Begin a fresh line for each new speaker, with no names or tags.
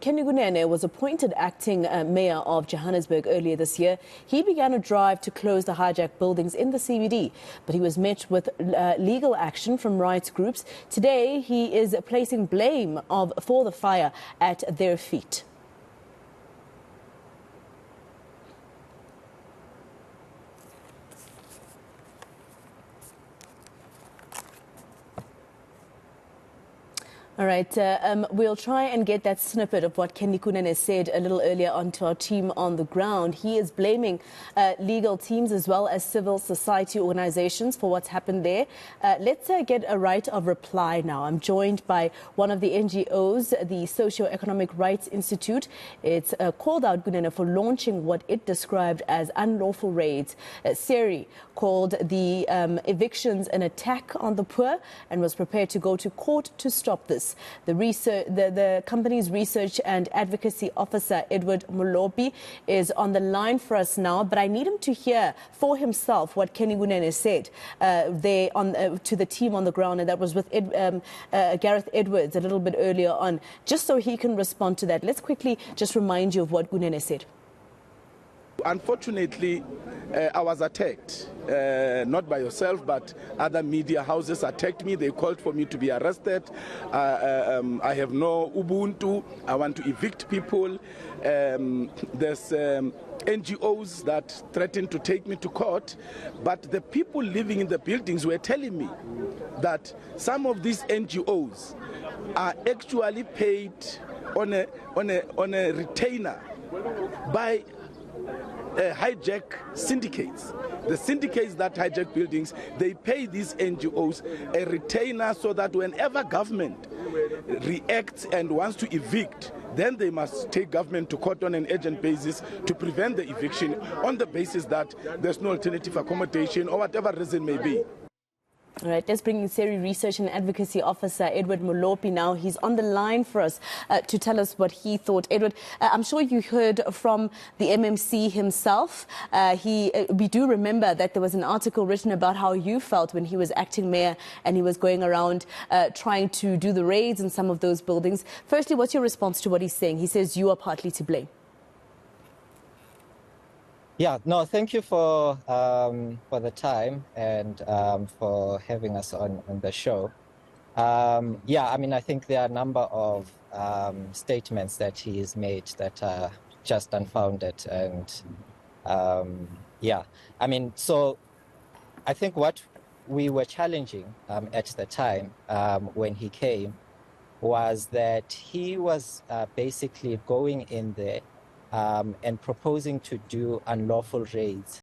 Kenny Kunene was appointed acting mayor of Johannesburg earlier this year. He began a drive to close the hijacked buildings in the CBD, but he was met with legal action from rights groups. Today, he is placing blame for the fire at their feet. All right, we'll try and get that snippet of what Kenny Kunene said a little earlier on to our team on the ground. He is blaming legal teams as well as civil society organizations for what's happened there. Let's get a right of reply now. I'm joined by one of the NGOs, the Socio-Economic Rights Institute. It's called out Kunene for launching what it described as unlawful raids. SERI called the evictions an attack on the poor and was prepared to go to court to stop this. The company's Research and Advocacy Officer, Edward Molopi, is on the line for us now, but I need him to hear for himself what Kenny Kunene said to the team on the ground, and that was with Gareth Edwards a little bit earlier on, just so he can respond to that. Let's quickly just remind you of what Kunene said.
Unfortunately, I was attacked, not by yourself, but other media houses attacked me. They called for me to be arrested. I have no Ubuntu. I want to evict people. There's NGOs that threatened to take me to court, but the people living in the buildings were telling me that some of these NGOs are actually paid on a retainer by hijack syndicates. The syndicates that hijack buildings, they pay these NGOs a retainer so that whenever government reacts and wants to evict, then they must take government to court on an urgent basis to prevent the eviction on the basis that there's no alternative accommodation or whatever reason may be.
All right, let's bring in SERI Research and Advocacy Officer Edward Molopi now. He's on the line for us to tell us what he thought. Edward, I'm sure you heard from the MMC himself. We do remember that there was an article written about how you felt when he was acting mayor and he was going around trying to do the raids in some of those buildings. Firstly, what's your response to what he's saying? He says you are partly to blame.
Yeah, no, thank you for the time and for having us on the show. Yeah, I mean, I think there are a number of statements that he's made that are just unfounded. And yeah, I mean, so I think what we were challenging at the time when he came was that he was basically going in there and proposing to do unlawful raids